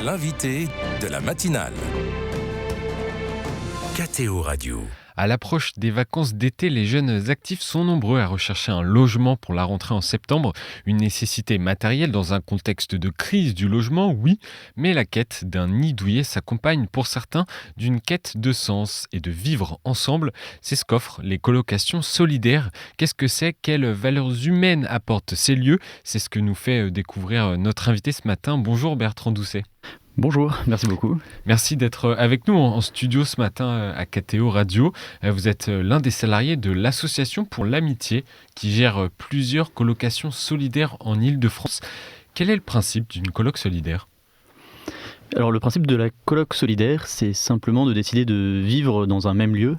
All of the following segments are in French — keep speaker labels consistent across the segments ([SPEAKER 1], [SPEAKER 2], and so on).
[SPEAKER 1] L'invité de la matinale. KTO Radio.
[SPEAKER 2] À l'approche des vacances d'été, les jeunes actifs sont nombreux à rechercher un logement pour la rentrée en septembre. Une nécessité matérielle dans un contexte de crise du logement, oui, mais la quête d'un nid douillet s'accompagne pour certains d'une quête de sens et de vivre ensemble. C'est ce qu'offrent les colocations solidaires. Qu'est-ce que c'est ? Quelles valeurs humaines apportent ces lieux ? C'est ce que nous fait découvrir notre invité ce matin. Bonjour Bertrand Doucet.
[SPEAKER 3] Bonjour, merci beaucoup.
[SPEAKER 2] Merci d'être avec nous en studio ce matin à KTO Radio. Vous êtes l'un des salariés de l'Association pour l'Amitié qui gère plusieurs colocations solidaires en Île-de-France. Quel est le principe d'une coloc solidaire ?
[SPEAKER 3] Alors le principe de la coloc solidaire, c'est simplement de décider de vivre dans un même lieu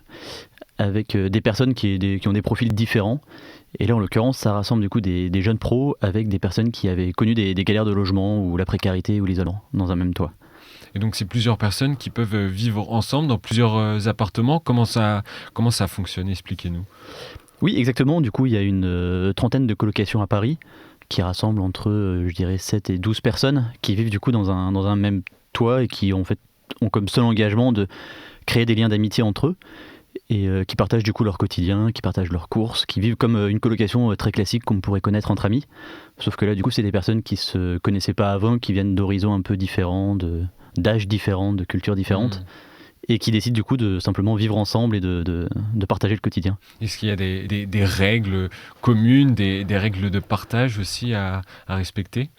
[SPEAKER 3] avec des personnes qui ont des profils différents. Et là, en l'occurrence, ça rassemble du coup des jeunes pros avec des personnes qui avaient connu des galères de logement ou la précarité ou l'isolement dans un même toit.
[SPEAKER 2] Et donc, c'est plusieurs personnes qui peuvent vivre ensemble dans plusieurs appartements. Comment ça fonctionne ? Expliquez-nous.
[SPEAKER 3] Oui, exactement. Du coup, il y a une trentaine de colocations à Paris qui rassemblent entre, 7 et 12 personnes qui vivent du coup dans un même toit et qui ont comme seul engagement de créer des liens d'amitié entre eux. Et qui partagent du coup leur quotidien, qui partagent leurs courses, qui vivent comme une colocation très classique qu'on pourrait connaître entre amis. Sauf que là, du coup, c'est des personnes qui se connaissaient pas avant, qui viennent d'horizons un peu différents, d'âges différents, de cultures différentes, et qui décident du coup de simplement vivre ensemble et de partager le quotidien.
[SPEAKER 2] Est-ce qu'il y a des règles communes, des règles de partage aussi à respecter ?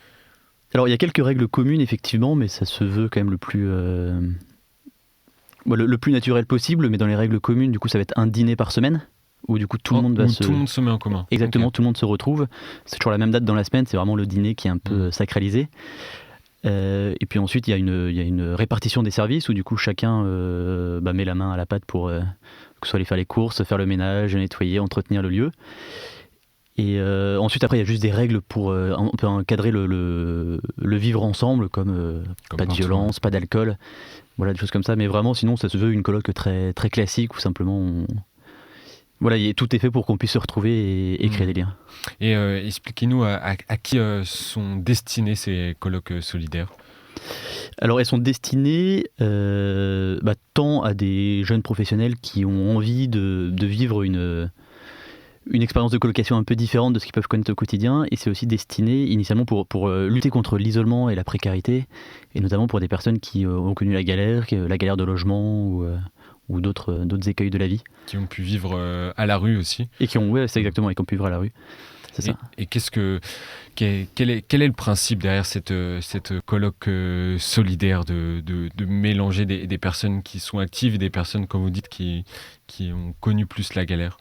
[SPEAKER 3] Alors, il y a quelques règles communes, effectivement, mais ça se veut quand même le plus naturel possible, mais dans les règles communes, du coup, ça va être un dîner par semaine, où du coup tout le monde
[SPEAKER 2] se met en commun.
[SPEAKER 3] Exactement,
[SPEAKER 2] Okay.
[SPEAKER 3] tout le monde se retrouve. C'est toujours la même date dans la semaque, c'est vraiment le dîner qui est un peu sacralisé. Et puis ensuite, il y a une répartition des services, où du coup chacun met la main à la pâte pour que ce soit aller faire les courses, faire le ménage, nettoyer, entretenir le lieu. Et ensuite, après, il y a juste des règles pour un peu encadrer le vivre ensemble, comme pas de violence, pas d'alcool. Voilà, des choses comme ça, mais vraiment, sinon, ça se veut une coloc très, très classique où simplement, tout est fait pour qu'on puisse se retrouver et créer des liens.
[SPEAKER 2] Et expliquez-nous à qui sont destinées ces colocs solidaires ?
[SPEAKER 3] Alors, elles sont destinées tant à des jeunes professionnels qui ont envie de vivre une expérience de colocation un peu différente de ce qu'ils peuvent connaître au quotidien, et c'est aussi destiné initialement pour lutter contre l'isolement et la précarité, et notamment pour des personnes qui ont connu la galère de logement ou d'autres écueils de la vie.
[SPEAKER 2] Qui ont pu vivre à la rue aussi.
[SPEAKER 3] Et qui ont pu vivre à la rue. C'est ça.
[SPEAKER 2] Et quel est le principe derrière cette coloc solidaire de mélanger des personnes qui sont actives et des personnes, comme vous dites, qui ont connu plus la galère ?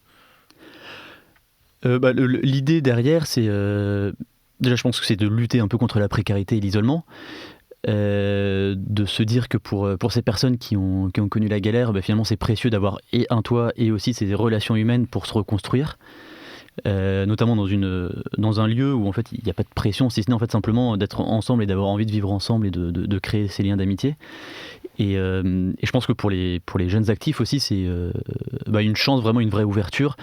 [SPEAKER 3] L'idée derrière, c'est déjà, je pense que c'est de lutter un peu contre la précarité et l'isolement, de se dire que pour ces personnes qui ont connu la galère, finalement c'est précieux d'avoir et un toit et aussi ces relations humaines pour se reconstruire, notamment dans un lieu où en fait il n'y a pas de pression, si ce n'est en fait simplement d'être ensemble et d'avoir envie de vivre ensemble et de créer ces liens d'amitié. Et je pense que pour les jeunes actifs aussi, c'est une chance, vraiment une vraie ouverture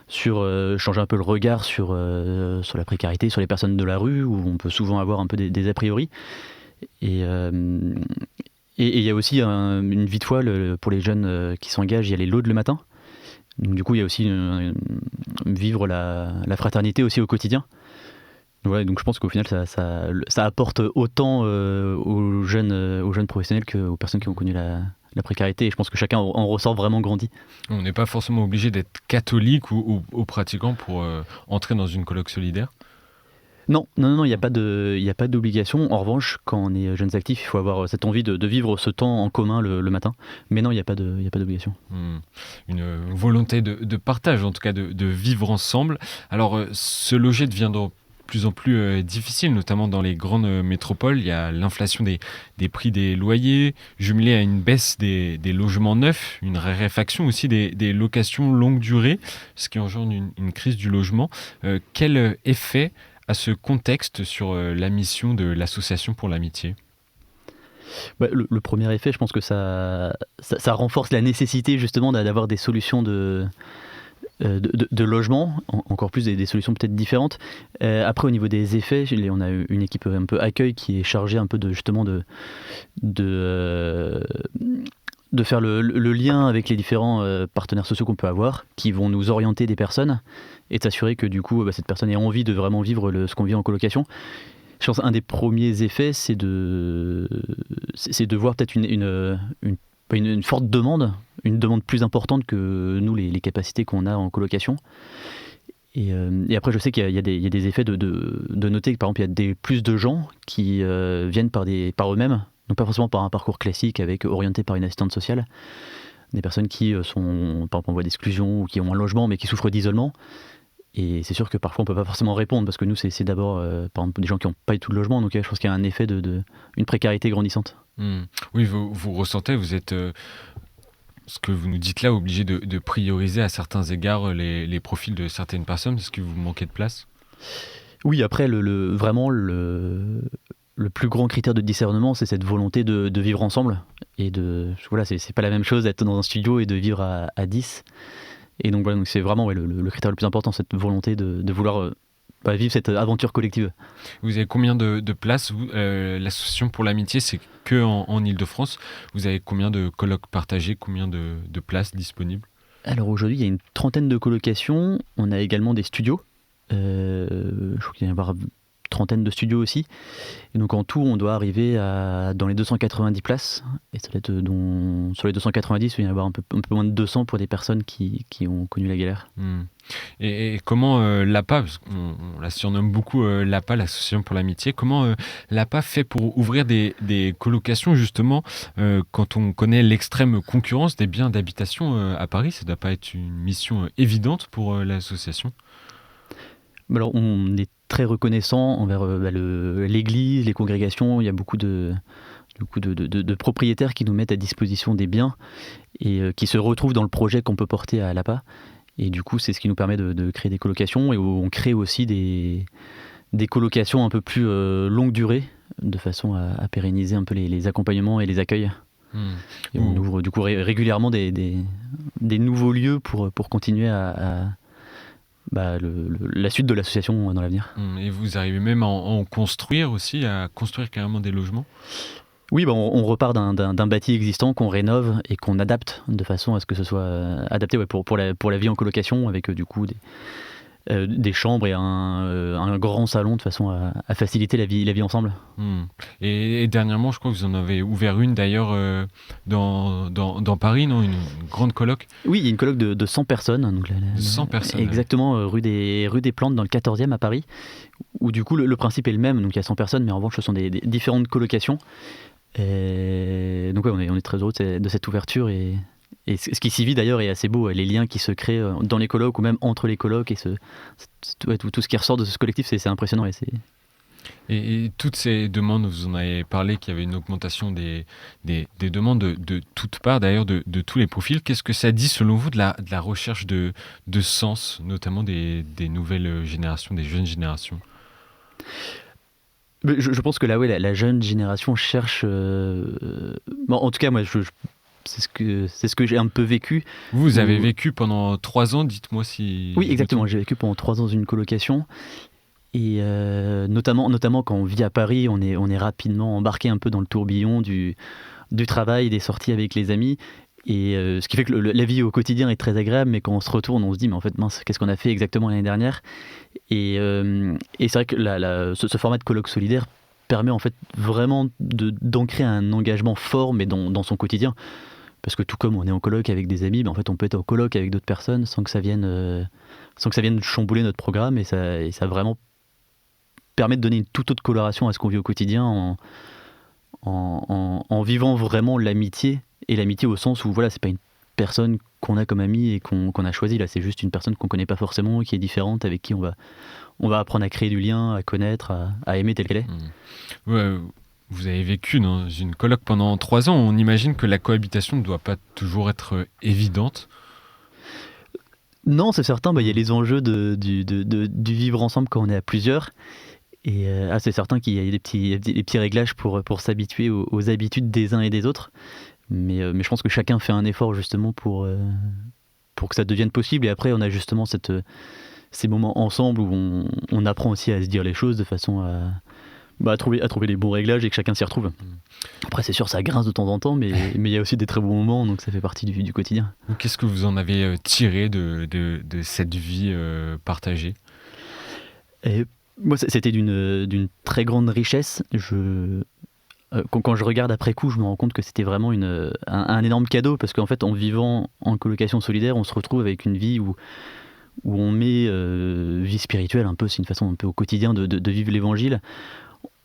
[SPEAKER 3] sur changer un peu le regard sur la précarité, sur les personnes de la rue, où on peut souvent avoir un peu des a priori. Et il y a aussi une vie de foi pour les jeunes qui s'engagent, il y a les lots le matin. Donc du coup, il y a aussi vivre la fraternité aussi au quotidien. Donc je pense qu'au final, ça apporte autant aux jeunes professionnels qu'aux personnes qui ont connu la précarité, et je pense que chacun en ressort vraiment grandi.
[SPEAKER 2] On n'est pas forcément obligé d'être catholique ou pratiquant pour entrer dans une coloc solidaire ?
[SPEAKER 3] Non, il n'y a pas d'obligation. En revanche, quand on est jeunes actifs, il faut avoir cette envie de vivre ce temps en commun le matin. Mais non, il n'y a pas d'obligation.
[SPEAKER 2] Une volonté de partage, en tout cas de vivre ensemble. Alors, se loger devient de plus en plus difficile, notamment dans les grandes métropoles. Il y a l'inflation des prix des loyers, jumelée à une baisse des logements neufs, une raréfaction aussi des locations longue durée, ce qui engendre une crise du logement. Quel effet a ce contexte sur la mission de l'Association pour l'Amitié ?
[SPEAKER 3] Le premier effet, je pense que ça renforce la nécessité justement d'avoir des solutions de logement, encore plus des solutions peut-être différentes. Après, au niveau des effets, on a une équipe un peu accueil qui est chargée un peu justement de faire le lien avec les différents partenaires sociaux qu'on peut avoir, qui vont nous orienter des personnes et de s'assurer que du coup cette personne ait envie de vraiment vivre ce qu'on vit en colocation. Je pense qu'un des premiers effets, c'est de voir peut-être une forte demande, une demande plus importante que nous, les capacités qu'on a en colocation. Et après, je sais qu'il y a des effets de noter que par exemple, il y a plus de gens qui viennent par eux-mêmes, donc pas forcément par un parcours classique orienté par une assistante sociale, des personnes qui sont par exemple en voie d'exclusion ou qui ont un logement mais qui souffrent d'isolement. Et c'est sûr que parfois on peut pas forcément répondre parce que nous c'est d'abord par exemple des gens qui n'ont pas du tout de logement, donc je pense qu'il y a un effet une précarité grandissante.
[SPEAKER 2] Oui, vous ressentez, vous êtes ce que vous nous dites là, obligé de prioriser à certains égards les profils de certaines personnes parce que vous manquez de place.
[SPEAKER 3] Oui, après vraiment le plus grand critère de discernement, c'est cette volonté de vivre ensemble et voilà, c'est pas la même chose d'être dans un studio et de vivre à 10. Et donc voilà, donc c'est vraiment le critère le plus important, cette volonté de vouloir vivre cette aventure collective.
[SPEAKER 2] Vous avez combien de places l'association pour l'amitié, c'est que en Ile-de-France. Vous avez combien de colocs partagés, combien de places disponibles?
[SPEAKER 3] Alors aujourd'hui, il y a une 30aine de colocations. On a également des studios. Je crois qu'il y en a 30aine de studios aussi. Et donc en tout, on doit arriver dans les 290 places. Et ça va être sur les 290, il va y en avoir un peu moins de 200 pour des personnes qui ont connu la galère.
[SPEAKER 2] Et comment l'APA, parce qu'on la surnomme beaucoup l'APA, l'Association pour l'amitié, comment l'APA fait pour ouvrir des colocations justement quand on connaît l'extrême concurrence des biens d'habitation à Paris? Ça ne doit pas être une mission évidente pour l'association.
[SPEAKER 3] Alors, on est très reconnaissant envers l'église, les congrégations. Il y a beaucoup de propriétaires qui nous mettent à disposition des biens et qui se retrouvent dans le projet qu'on peut porter à l'APA. Et du coup, c'est ce qui nous permet de créer des colocations et où on crée aussi des colocations un peu plus longue durée, de façon à pérenniser un peu les accompagnements et les accueils. Et on ouvre du coup régulièrement des nouveaux lieux pour continuer la suite de l'association dans l'avenir.
[SPEAKER 2] Et vous arrivez même à en construire aussi, à construire carrément des logements?
[SPEAKER 3] Oui, on repart d'un bâti existant qu'on rénove et qu'on adapte de façon à ce que ce soit adapté pour la vie en colocation, avec du coup des chambres et un grand salon de façon à faciliter la vie ensemble.
[SPEAKER 2] Et dernièrement, je crois que vous en avez ouvert une d'ailleurs dans Paris, non? Une grande coloc?
[SPEAKER 3] Oui, il y a une coloc de 100 personnes. Donc
[SPEAKER 2] 100 personnes.
[SPEAKER 3] Exactement, rue des Plantes dans le 14e à Paris, où du coup le principe est le même, donc il y a 100 personnes, mais en revanche ce sont des différentes colocations. Et donc on est très heureux de cette ouverture et ce qui s'y vit d'ailleurs est assez beau, les liens qui se créent dans les colocs ou même entre les colocs et tout ce qui ressort de ce collectif, c'est impressionnant.
[SPEAKER 2] Et toutes ces demandes, vous en avez parlé, qu'il y avait une augmentation des demandes de toutes parts, d'ailleurs de tous les profils. Qu'est-ce que ça dit selon vous de la recherche de sens, notamment des nouvelles générations, des jeunes générations?
[SPEAKER 3] Je pense que la jeune génération cherche... en tout cas, moi, c'est ce que j'ai un peu vécu.
[SPEAKER 2] Vous avez vécu pendant 3 ans, dites-moi si...
[SPEAKER 3] Oui, exactement, j'ai vécu pendant 3 ans dans une colocation. Et notamment quand on vit à Paris, on est rapidement embarqué un peu dans le tourbillon du travail, des sorties avec les amis. Et ce qui fait que la vie au quotidien est très agréable, mais quand on se retourne, on se dit mais en fait mince, qu'est-ce qu'on a fait exactement l'année dernière? Et c'est vrai que ce format de colloque solidaire permet en fait vraiment d'ancrer un engagement fort, mais dans son quotidien. Parce que tout comme on est en coloc avec des amis, en fait on peut être en coloc avec d'autres personnes sans que ça vienne chambouler notre programme, et ça vraiment permet de donner une toute autre coloration à ce qu'on vit au quotidien en vivant vraiment l'amitié. Et l'amitié au sens où voilà, c'est pas une personne qu'on a comme amie et qu'on a choisi, là c'est juste une personne qu'on connaît pas forcément, qui est différente, avec qui on va apprendre à créer du lien, à connaître, à aimer telle qu'elle est.
[SPEAKER 2] Ouais, vous avez vécu dans une coloc pendant 3 ans, on imagine que la cohabitation ne doit pas toujours être évidente.
[SPEAKER 3] Non, c'est certain, il y a les enjeux du vivre ensemble quand on est à plusieurs. Et c'est certain qu'il y a des petits réglages pour s'habituer aux habitudes des uns et des autres. Mais je pense que chacun fait un effort justement pour pour que ça devienne possible. Et après, on a justement ces moments ensemble où on apprend aussi à se dire les choses de façon à trouver les bons réglages et que chacun s'y retrouve. Après, c'est sûr, ça grince de temps en temps, mais il y a aussi des très bons moments, donc ça fait partie du quotidien.
[SPEAKER 2] Qu'est-ce que vous en avez tiré de cette vie partagée ?
[SPEAKER 3] Et moi, c'était d'une très grande richesse. Quand je regarde après coup, je me rends compte que c'était vraiment un énorme cadeau, parce qu'en fait, en vivant en colocation solidaire, on se retrouve avec une vie où on met vie spirituelle, un peu, c'est une façon un peu au quotidien de vivre l'évangile.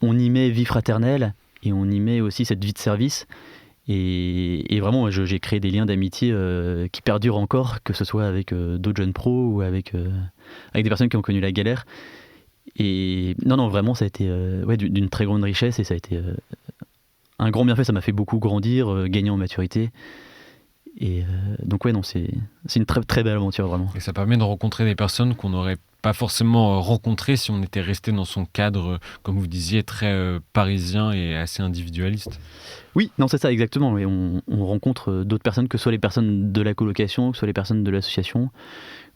[SPEAKER 3] On y met vie fraternelle et on y met aussi cette vie de service. Et vraiment, j'ai créé des liens d'amitié qui perdurent encore, que ce soit avec d'autres jeunes pros ou avec des personnes qui ont connu la galère. Et non, vraiment, ça a été d'une très grande richesse et ça a été un grand bienfait. Ça m'a fait beaucoup grandir, gagner en maturité. Et donc non, c'est une très très belle aventure, vraiment.
[SPEAKER 2] Et ça permet de rencontrer des personnes qu'on n'aurait pas forcément rencontrées si on était resté dans son cadre, comme vous disiez, très parisien et assez individualiste.
[SPEAKER 3] Oui, non, c'est ça, exactement. Et on rencontre d'autres personnes, que ce soit les personnes de la colocation, que ce soit les personnes de l'association,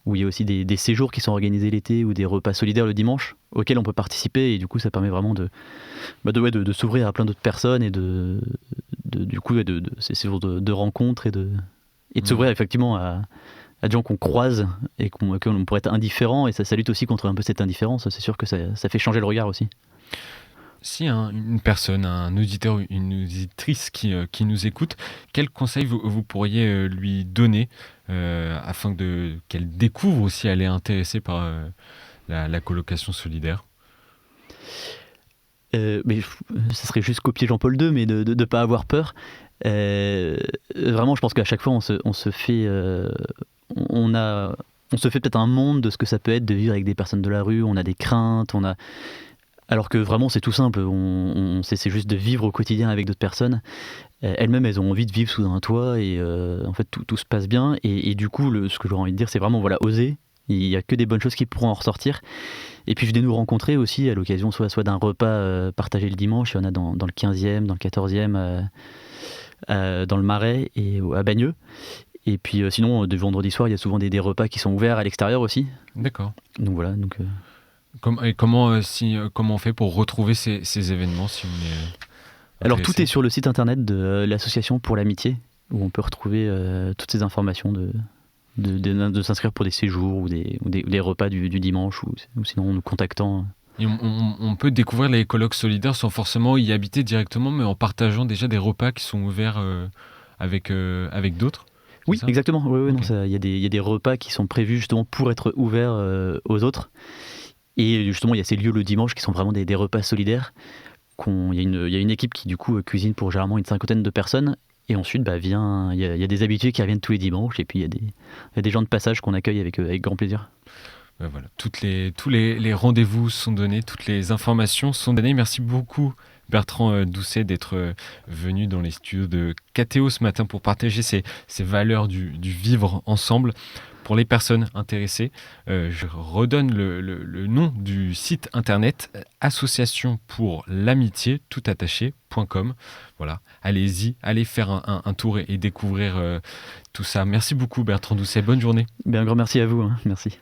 [SPEAKER 3] où il y a aussi des séjours qui sont organisés l'été ou des repas solidaires le dimanche auxquels on peut participer. Et du coup, ça permet vraiment de s'ouvrir à plein d'autres personnes et de ces séjours de rencontres et de s'ouvrir effectivement à des gens qu'on croise et qu'on pourrait être indifférent. Et ça lutte aussi contre un peu cette indifférence. C'est sûr que ça fait changer le regard aussi.
[SPEAKER 2] Si une personne, un auditeur ou une auditrice qui nous écoute, quel conseil vous pourriez lui donner afin qu'elle découvre aussi, elle est intéressée par la colocation solidaire ?
[SPEAKER 3] Mais ce serait juste copier Jean-Paul II, mais de ne pas avoir peur. Vraiment, je pense qu'à chaque fois, on se fait peut-être un monde de ce que ça peut être de vivre avec des personnes de la rue. On a des craintes, alors que vraiment c'est tout simple, c'est juste de vivre au quotidien avec d'autres personnes. Elles-mêmes, elles ont envie de vivre sous un toit et en fait tout se passe bien. Et du coup, ce que j'aurais envie de dire, c'est vraiment oser. Il n'y a que des bonnes choses qui pourront en ressortir. Et puis venez nous rencontrer aussi à l'occasion soit d'un repas partagé le dimanche. Il y en a dans le 15e, dans le 14e, dans le Marais et à Bagneux. Et puis sinon, de vendredi soir, il y a souvent des repas qui sont ouverts à l'extérieur aussi.
[SPEAKER 2] D'accord.
[SPEAKER 3] Donc voilà.
[SPEAKER 2] Comment on fait pour retrouver ces événements si on est
[SPEAKER 3] Alors tout est sur le site internet de l'association pour l'amitié, où on peut retrouver toutes ces informations de s'inscrire pour des séjours ou des repas du dimanche, ou sinon en nous contactant.
[SPEAKER 2] Et on peut découvrir les colloques solidaires sans forcément y habiter directement, mais en partageant déjà des repas qui sont ouverts avec d'autres.
[SPEAKER 3] Oui, exactement. Oui,
[SPEAKER 2] Okay.
[SPEAKER 3] Il y a des repas qui sont prévus justement pour être ouverts aux autres. Et justement, il y a ces lieux le dimanche qui sont vraiment des repas solidaires. Il y a une équipe qui du coup cuisine pour généralement une 50aine de personnes. Et ensuite, il y a des habitués qui reviennent tous les dimanches. Et puis il y a des gens de passage qu'on accueille avec grand plaisir.
[SPEAKER 2] Voilà, tous les rendez-vous sont donnés, toutes les informations sont données. Merci beaucoup Bertrand Doucet d'être venu dans les studios de KTO ce matin pour partager ces valeurs du vivre ensemble. Pour les personnes intéressées, je redonne le nom du site internet associationpourlamitié toutattaché.com. Voilà, allez-y, allez faire un tour et découvrir tout ça. Merci beaucoup Bertrand Doucet, bonne journée.
[SPEAKER 3] Un grand merci à vous, merci.